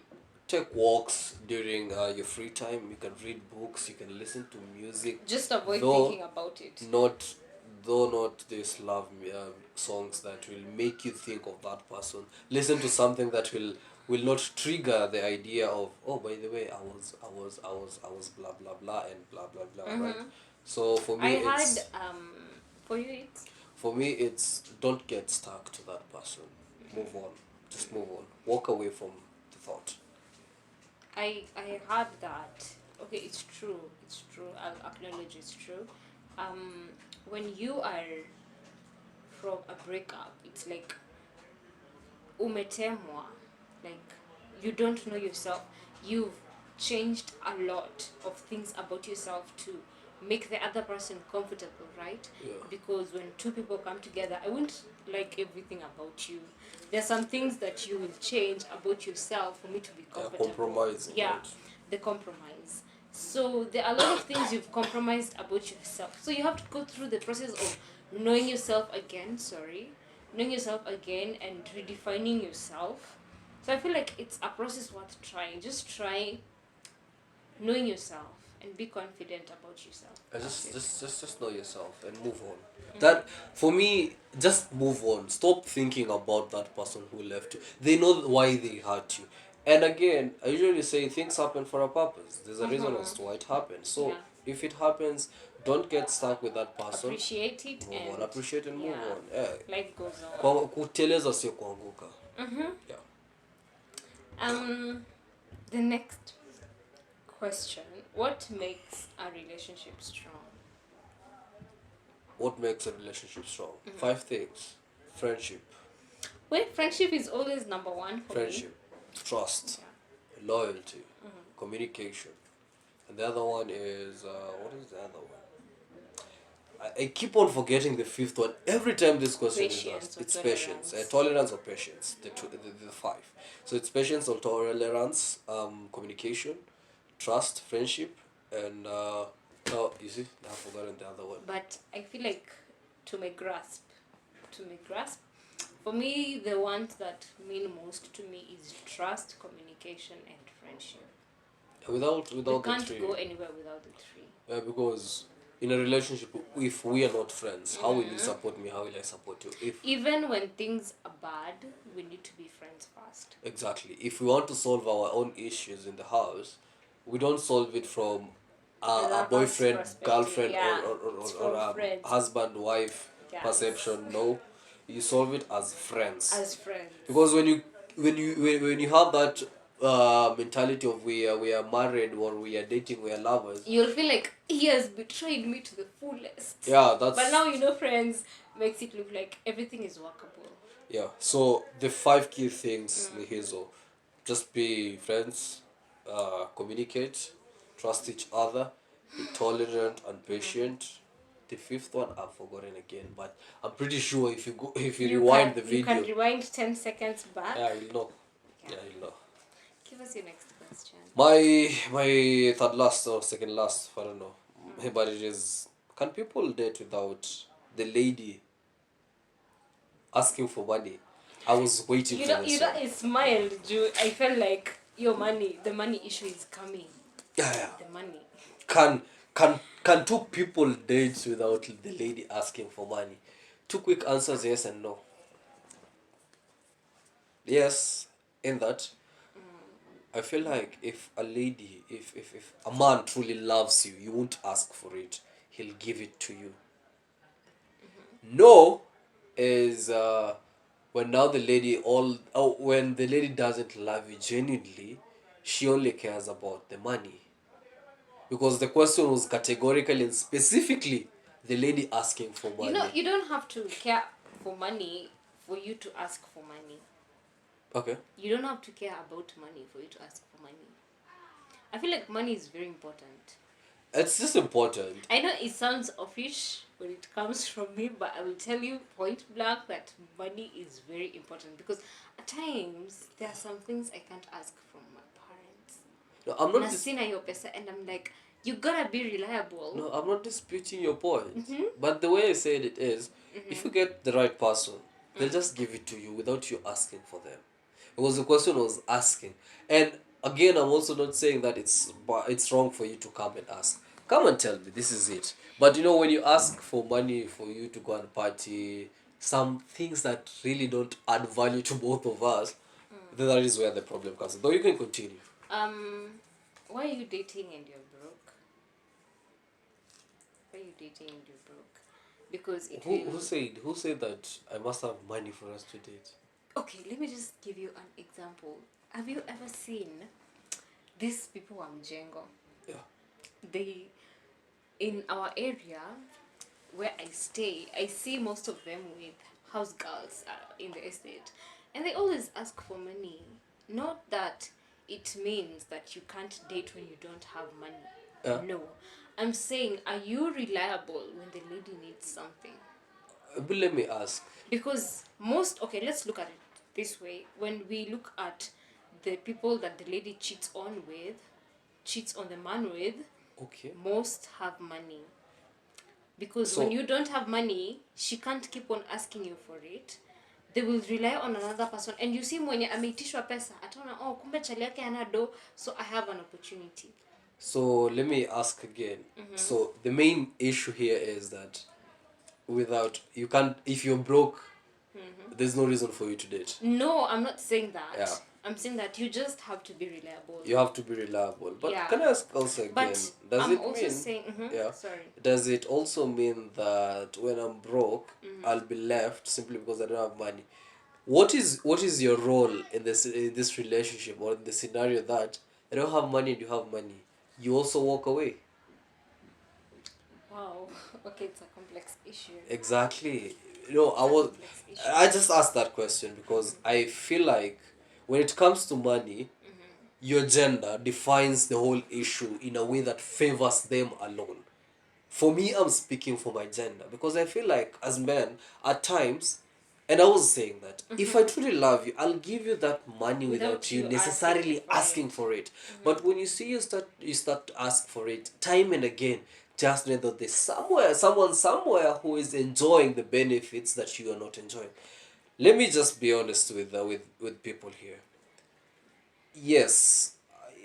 take walks during your free time. You can read books. You can listen to music. Just avoid Though thinking about it. not not these love songs that will make you think of that person. Listen to something that will not trigger the idea of, oh, by the way, I was blah blah blah and blah blah blah, right? So for I me had it's for you it's don't get stuck to that person. Move on. Just move on. Walk away from the thought. I had that. Okay, it's true. It's true. I'll acknowledge it's true. When you are from a breakup, it's like umetemwa, like you don't know yourself. You've changed a lot of things about yourself to make the other person comfortable, right? Yeah. Because when two people come together, I won't like everything about you. There are some things that you will change about yourself for me to be comfortable. Compromising, Yeah, right? the compromise. So there are a lot of things you've compromised about yourself. So you have to go through the process of knowing yourself again, knowing yourself again and redefining yourself. So I feel like it's a process worth trying. Just try knowing yourself and be confident about yourself. Just know yourself and move on. That for me, just move on. Stop thinking about that person who left you. They know why they hurt you. And again, I usually say things happen for a purpose. There's a reason as to why it happens. So Yeah. if it happens, don't get stuck with that person. Appreciate it Move on. and Appreciate and move yeah, on. Yeah. life goes on. Kuteleza sio kuanguka. Yeah. The next question: what makes a relationship strong? What makes a relationship strong? 5 things. Friendship. Wait, friendship is always number one for Friendship. Trust. Loyalty. Communication. And the other one is what is the other one? I keep on forgetting the fifth one every time this question is Patience asked. or It's patience, tolerance. tolerance or patience. The five. So it's patience or tolerance, communication, trust, friendship, and oh, you see, I've forgotten the other one. But I feel like to my grasp, for me, the ones that mean most to me is trust, communication, and friendship. Without We the can't three, go anywhere without the three. because in a relationship, if we are not friends, how will you support me? How will I support you? If Even when things are bad, we need to be friends first. exactly, if we want to solve our own issues in the house, we don't solve it from a Other boyfriend, perspective, girlfriend, yeah. or, It's or from a friends. husband, wife Yes. perception. No, you solve it as friends. As friends. Because when you have that mentality of we are married or we are dating, we are lovers. You'll feel like he has betrayed me to the fullest. Yeah, that's. But now friends makes it look like everything is workable. Yeah. So the 5 key things, Lihizo, just be friends, communicate, trust each other, be tolerant and patient. The fifth one I've forgotten again, but I'm pretty sure if you rewind the video, You can rewind 10 seconds back. yeah, you'll know. Yeah. Yeah, you'll know. Give us your next question. My third last or second last, I don't know, but it is: can people date without the lady asking for money? I was waiting for this one. I smiled, Ju. I felt like your money, the money issue is coming. Yeah. The money. Can can two people date without the lady asking for money? Two quick answers, yes and no. Yes, in that I feel like if a lady, if a man truly loves you, you won't ask for it. He'll give it to you. No is when now the lady when the lady doesn't love you genuinely, she only cares about the money. Because the question was categorically and specifically the lady asking for You money. you don't have to care for money for you to ask for money. Okay. You don't have to care about money for you to ask for money. I feel like money is very important. It's just important. I know it sounds offish when it comes from me, but I will tell you point blank that money is very important because at times there are some things I can't ask from my parents. No, I'm not. Nasina your pesa, and I'm like, you gotta be reliable. No, I'm not disputing your point. But the way I said it is, if you get the right person, they'll just give it to you without you asking for them. Because the question was asking. And again, I'm also not saying that it's wrong for you to come and ask. Come and tell me, this is it. But you know, when you ask for money for you to go and party, some things that really don't add value to both of us, then that is where the problem comes in. Though you can continue. Why are you dating and you're broke? Why are you dating and you're broke? Because Who said that I must have money for us to date? Okay, let me just give you an example. Have you ever seen these people Mjengo? Yeah. They, in our area where I stay, I see most of them with house girls in the estate, and they always ask for money. Not that it means that you can't date when you don't have money. Yeah. No, I'm saying, are you reliable when the lady needs something? But let me ask. Because okay, let's look at it this way. When we look at the people that the lady cheats on the man with, Okay. most have money. Because So- when you don't have money, she can't keep on asking you for it. They will rely on another person. And you see mwenye ameitishwa pesa, ataona, oh, kumbe chali yake hana do, so I have an opportunity. So let me ask again. So the main issue here is that if you're broke, there's no reason for you to date. No, I'm not saying that. Yeah. I'm saying that you just have to be reliable. You have to be reliable. But Yeah. can I ask also again? But does I'm it also mean saying, yeah? sorry. Does it also mean that when I'm broke, I'll be left simply because I don't have money? What is your role in this relationship or in the scenario that I don't have money and you have money? You also walk away. Wow. Okay, it's a complex issue. Exactly. I just asked that question because I feel like when it comes to money, your gender defines the whole issue in a way that favors them alone. For me, I'm speaking for my gender because I feel like as men, at times, and I was saying that if I truly love you, I'll give you that money without you you necessarily asking for it. But when you see you start to ask for it time and again, just know that there's someone somewhere who is enjoying the benefits that you are not enjoying. Let me just be honest with people here. Yes,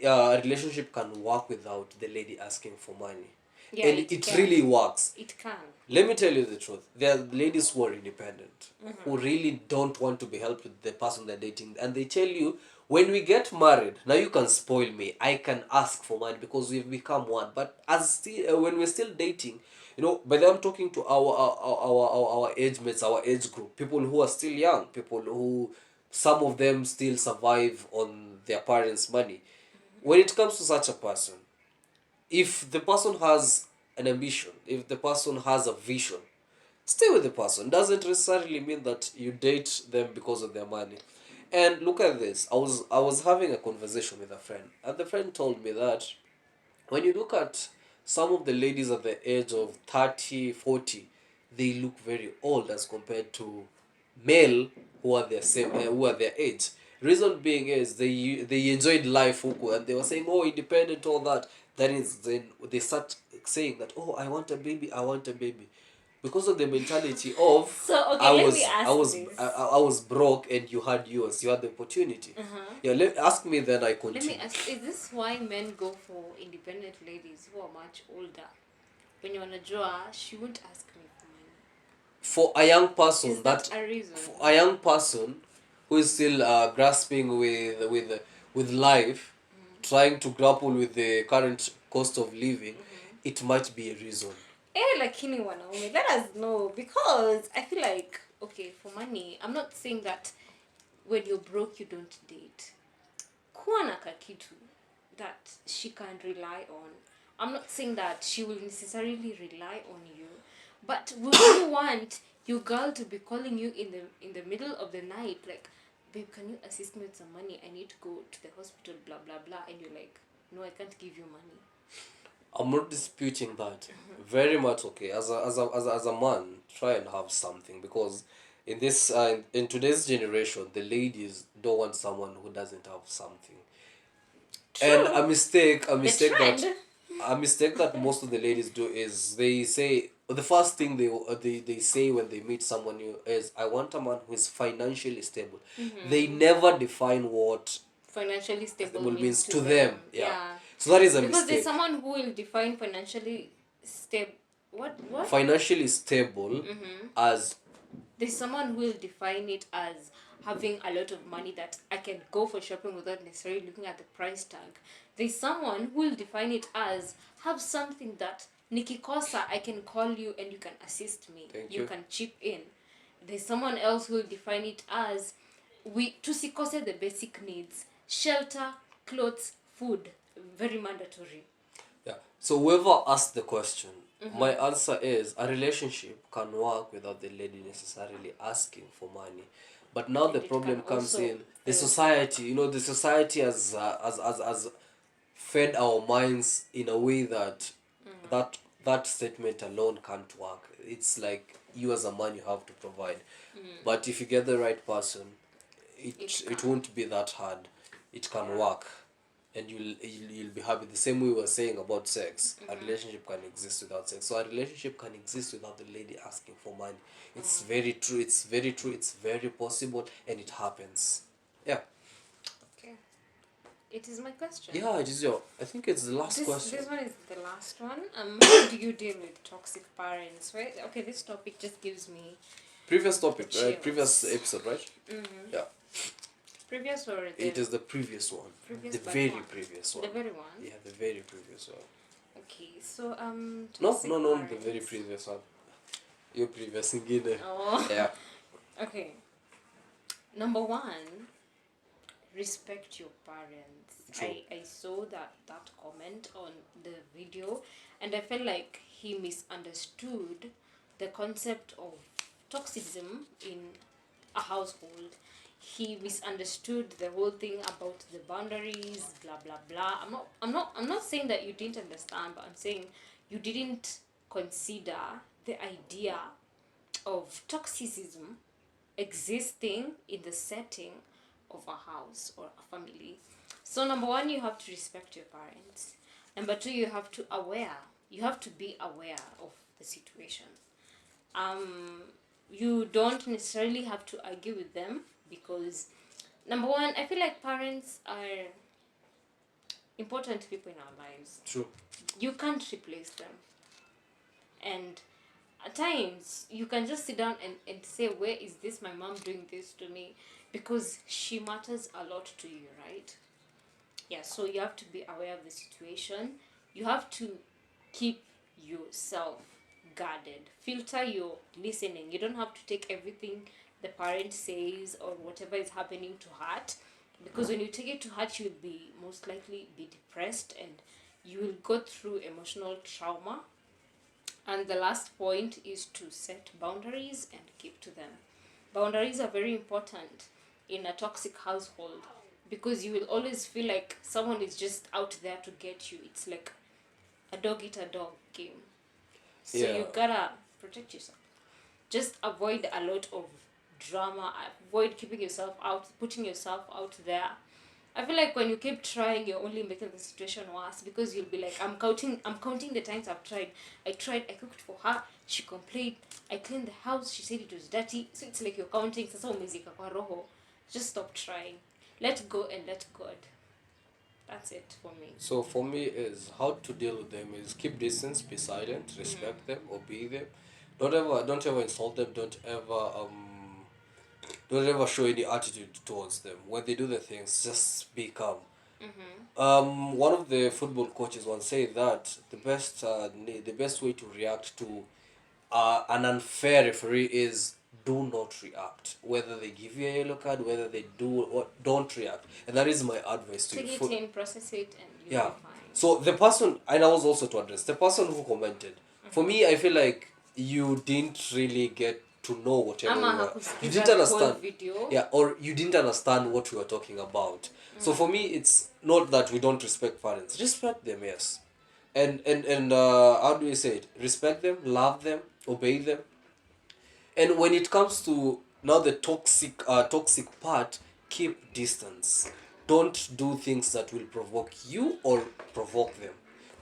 a relationship can work without the lady asking for money. Yeah, And it it can. really works. It can. Let me tell you the truth. There are ladies who are independent, who really don't want to be helped with the person they're dating. And they tell you, when we get married, now you can spoil me. I can ask for money because we've become one. But when we're still dating, by the I'm talking to our age mates, our age group, people who are still young, people who, some of them still survive on their parents' money. When it comes to such a person, if the person has an ambition, if the person has a vision, stay with the person. Doesn't necessarily mean that you date them because of their money. And look at this. I was having a conversation with a friend, and the friend told me that when you look at some of the ladies at the age of 30, 40, they look very old as compared to male who are their age. Reason being is they enjoyed life huku, and they were saying, oh, independent, all that. That is, then they start saying that, oh, I want a baby, I want a baby. because of the mentality of So, okay, let me ask this. I was broke and you had yours. You had the opportunity. Yeah, ask me, then I Let continue. me ask, is this why men go for independent ladies who are much older? When you wanna draw, she won't ask me for money. For a young person, Is that a reason? for a young person who is still grasping with life, trying to grapple with the current cost of living, it might be a reason. Lakini wanaume, let us know, because I feel like, okay, for money, I'm not saying that when you're broke you don't date. Kuwa na kakitu that she can rely on. I'm not saying that she will necessarily rely on you, but would you want your girl to be calling you in the middle of the night like, babe, can you assist me with some money? I need to go to the hospital, blah blah blah, and you're like, no, I can't give you money. I'm not disputing that. Very much okay. As a man, try and have something, because in this in today's generation, the ladies don't want someone who doesn't have something. True. And a mistake trend. a mistake that most of the ladies do is they say the first thing they say when they meet someone new is, I want a man who is financially stable. They never define what Financially stable means to them. Yeah. So that is a because mistake. there's someone who will define financially stable. What? Financially stable as There's someone who will define it as having a lot of money that I can go for shopping without necessarily looking at the price tag. There's someone who will define it as have something that nikikosa, I can call you and you can assist me. Thank you you. can chip in. There's someone else who will define it as we tusikose the basic needs: shelter, clothes, food. Very mandatory. yeah. So whoever asked the question, my answer is a relationship can work without the lady necessarily asking for money. But now the it problem can comes also in the fail. society. The society has fed our minds in a way that that statement alone can't work. It's like you as a man, you have to provide. But if you get the right person, it won't be that hard. It can work, and you'll be happy. The same way we were saying about sex, a relationship can exist without sex. So a relationship can exist without the lady asking for money. It's very true. It's very true. It's very possible, and it happens. Yeah. Okay. It is my question. Yeah, it is your. I think it's the last question. This one is the last one. How do you deal with toxic parents? Right? Okay, this topic just gives me Previous topic, chills. right? Previous episode, right? Yeah. Previous or the It is the previous one. Previous The but very one. previous one. The very one. Yeah, the very previous one. Okay, so No, toxic the parents. very previous one. Your previous ingine. Oh. Yeah. Okay. Number one, respect your parents. True. I saw that comment on the video, and I felt like he misunderstood the concept of toxism in a household. He misunderstood the whole thing about the boundaries, blah blah blah. I'm not saying that you didn't understand, but I'm saying you didn't consider the idea of toxicism existing in the setting of a house or a family. So number one, you have to respect your parents. Number two, you have to be aware of the situation. You don't necessarily have to argue with them, because number one, I feel like parents are important people in our lives. True. You can't replace them. And at times you can just sit down and say, where is this my mom doing this to me? Because she matters a lot to you, right? Yeah, so you have to be aware of the situation. You have to keep yourself guarded. Filter your listening. You don't have to take everything the parent says or whatever is happening to heart, because when you take it to heart, you'll be most likely be depressed and you will go through emotional trauma. And the last point is to set boundaries and keep to them. Boundaries are very important in a toxic household, because you will always feel like someone is just out there to get you. It's like a dog eat a dog game. So you gotta protect yourself. Just avoid a lot of drama. Avoid keeping yourself out, putting yourself out there. I feel like when you keep trying, you're only making the situation worse because you'll be like, I'm counting the times I've tried. I cooked for her, she complained. I cleaned the house, she said it was dirty. So it's like you're counting. Sasa umezika kwa roho. Just stop trying. Let go and let God. That's it for me. So for me is how to deal with them is keep distance, be silent, respect them, obey them. Don't ever insult them, don't ever show any attitude towards them. When they do the things, just be calm. One of the football coaches once said that the best way to react to an unfair referee is do not react. Whether they give you a yellow card, whether they do or don't react, and that is my advice to Take you. it in, process it, and you'll Yeah. be fine. So the person, and I was also to address the person who commented. For me, I feel like you didn't really get to know whatever Ama you hakusikiza didn't the whole understand. video. Yeah, or you didn't understand what we were talking about. So for me, it's not that we don't respect parents. Respect them, yes. And how do you say it? Respect them, love them, obey them. And when it comes to now the toxic part, keep distance. Don't do things that will provoke you or provoke them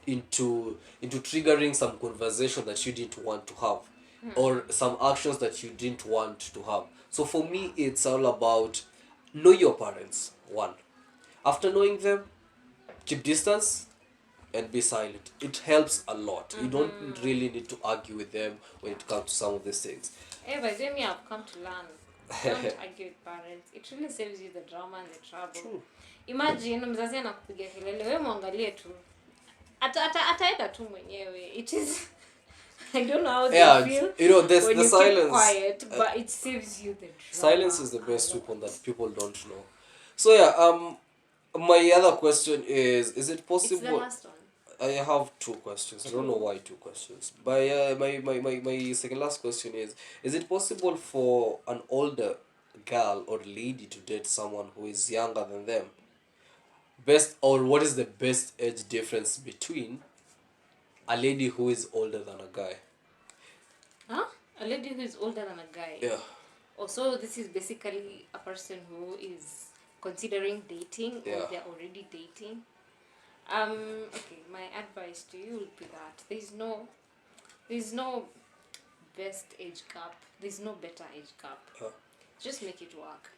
into triggering some conversation that you didn't want to have, or some actions that you didn't want to have. So for me, it's all about know your parents. One, after knowing them, keep distance and be silent. It helps a lot. You don't really need to argue with them when it comes to some of these things. Hey, by the way, I've come to learn. Don't argue with parents. It really saves you the drama and the trouble. True. Imagine mzazi anakupiga kelele, wewe muangalie tu. Ataenda tu mwenyewe. It is I don't know how they Yeah, feel you know, there's when the you silence. keep quiet, but it saves you the drama. Silence is the a best lot. weapon that people don't know. So yeah, my other question is it It's the possible? last one. I have two questions. I don't know why two questions. But my second last question is it possible for an older girl or lady to date someone who is younger than them? Best, or what is the best age difference between a lady who is older than a guy? Huh? A lady who is older than a guy. Yeah. Also, this is basically a person who is considering dating Yeah. or they're already dating. Okay, my advice to you would be that there's no best age gap. There's no better age gap. Just make it work.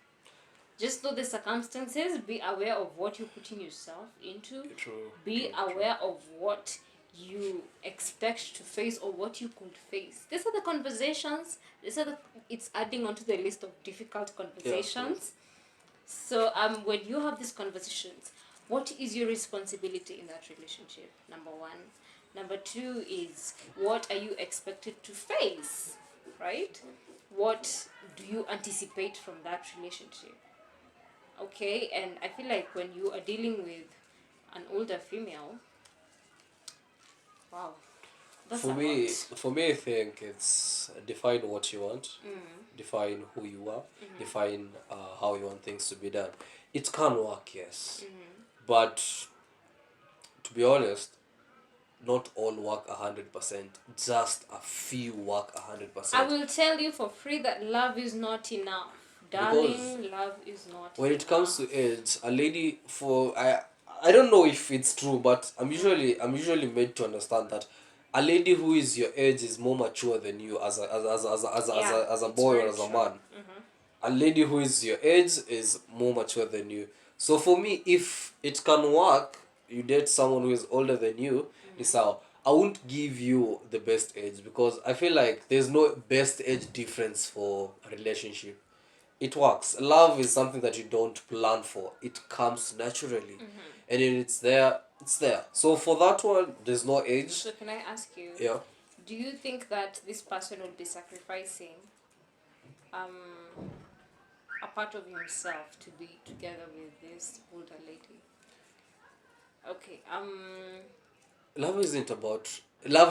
Just know the circumstances. Be aware of what you're putting yourself into. True. Be aware of what you expect to face or what you could face. These are the conversations. It's adding onto the list of difficult conversations. So when you have these conversations, what is your responsibility in that relationship? Number one. Number two is what are you expected to face, right? What do you anticipate from that relationship? Okay, and I feel like when you are dealing with an older female, wow, that's For a me, lot. I think it's define what you want, define who you are, define how you want things to be done. It can work, yes, but to be honest, not all work 100%. Just a few work I 100%. will tell you for free that love is not enough. Darling, love is not When enough. it comes to age, a lady for I don't know if it's true, but I'm usually made to understand that a lady who is your age is more mature than you as a it's boy or very as a true. man. A lady who is your age is more mature than you. So for me, if it can work, you date someone who is older than you, it's how I won't give you the best age because I feel like there's no best age difference for a relationship. It works. Love is something that you don't plan for. It comes naturally. And when it's there, it's there. So for that one, there's no age. So can I ask you? Yeah. Do you think that this person would be sacrificing a part of himself to be together with this older lady? Okay. Love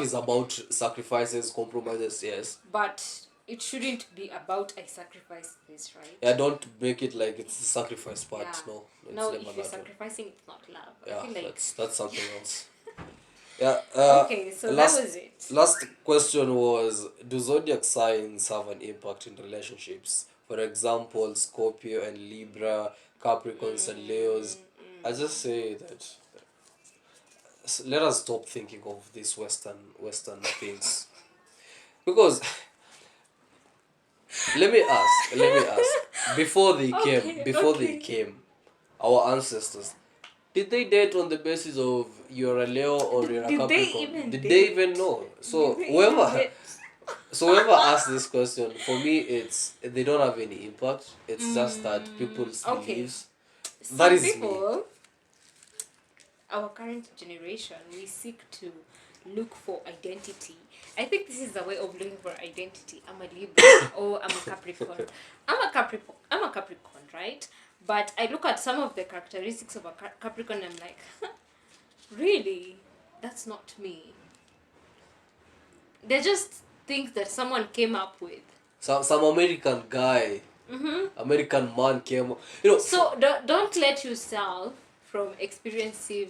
is about sacrifices, compromises, yes. But it shouldn't be about I sacrifice this, right? Yeah, don't make it like it's the sacrifice part. Yeah. No, it's No, never if you're that one. sacrificing, it's not love. I Yeah, feel like that's something else. Yeah. okay, so last, that was it. Last question was: do zodiac signs have an impact in relationships? For example, Scorpio and Libra, Capricorns and Leos. I just say that let us stop thinking of these Western things because let me ask before they Okay. came, our ancestors, did they date on the basis of you're a Leo or you're a Did they Capricorn? even Did they date? even know? Did they even date? So whoever asked this question, for me, it's they don't have any impact. It's just that people's Okay. beliefs. That Some is me. people, our current generation, we seek to look for identity. I think this is a way of looking for identity. I'm a Libra or I'm a Capricorn. I'm a Capricorn, right? But I look at some of the characteristics of a Capricorn and I'm like, really? That's not me. They're just things that someone came up with. Some American guy, American man came. So don't let yourself from experiencing.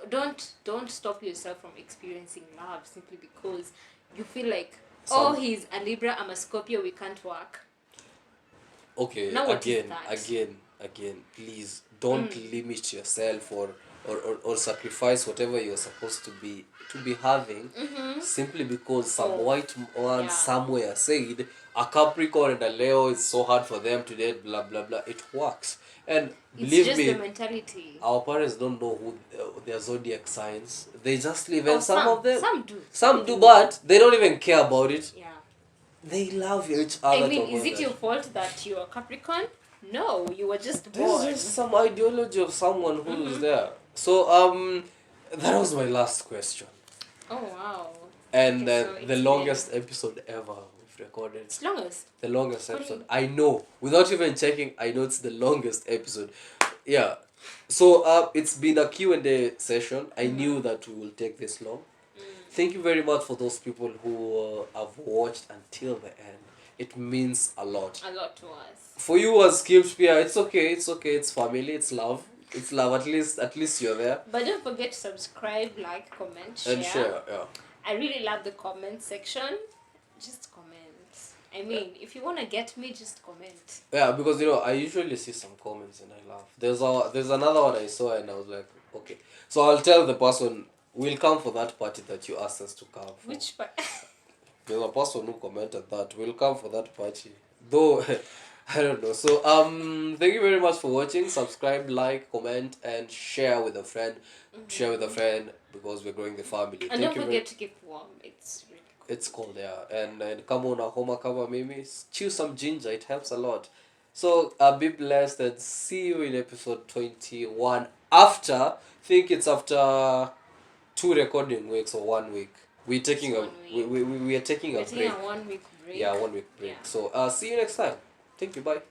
Don't stop yourself from experiencing love simply because you feel like, oh, Some he's a Libra, I'm a Scorpio, we can't work. okay. Now what is Again, that? again. Please don't limit yourself or sacrifice whatever you're supposed to be having simply because some Oh, white man yeah. somewhere said a Capricorn and a Leo is so hard for them to date. Blah blah blah. It works, and It's believe just the me, mentality. our parents don't know who their zodiac signs. They just live, Oh, and some of them, some do. some do, but they don't even care about it. Yeah. They love each I other. mean, to is about it your that. fault that you're a Capricorn? No, you were just This born. is just some ideology of someone who's there. So that was my last question, Oh wow. and Okay, so the it's longest episode ever we've recorded. It's longest. The longest What do episode. you- I know. Without even checking, I know it's the longest episode. Yeah. So it's been a Q&A session. I knew that we will take this long. Thank you very much for those people who have watched until the end. It means a lot. A lot to us. For you as skipped, yeah, it's okay. It's okay. It's family. It's love. It's love. At least you're there. But don't forget to subscribe, like, comment, share. And share. Yeah. I really love the comment section. Just comment. I mean, if you want to get me, just comment. Yeah, because I usually see some comments and I laugh. There's another one I saw and I was like, okay. So I'll tell the person we'll come for that party that you asked us to come for. Which part? There's a person who commented that we'll come for that party. Though I don't know. So thank you very much for watching. Subscribe, like, comment, and share with a friend. Share with a friend because we're growing the family. And Thank don't you forget to keep warm. It's really cool. It's cold, yeah. And come on, a homa kama mimi. Chew some ginger, it helps a lot. So be blessed and see you in episode 21. After 2 recording weeks or 1 week. We're taking It's a 1 week. we are taking We're a taking break. a 1 week break. Yeah, 1 week break. Yeah. So see you next time. Thank you, bye.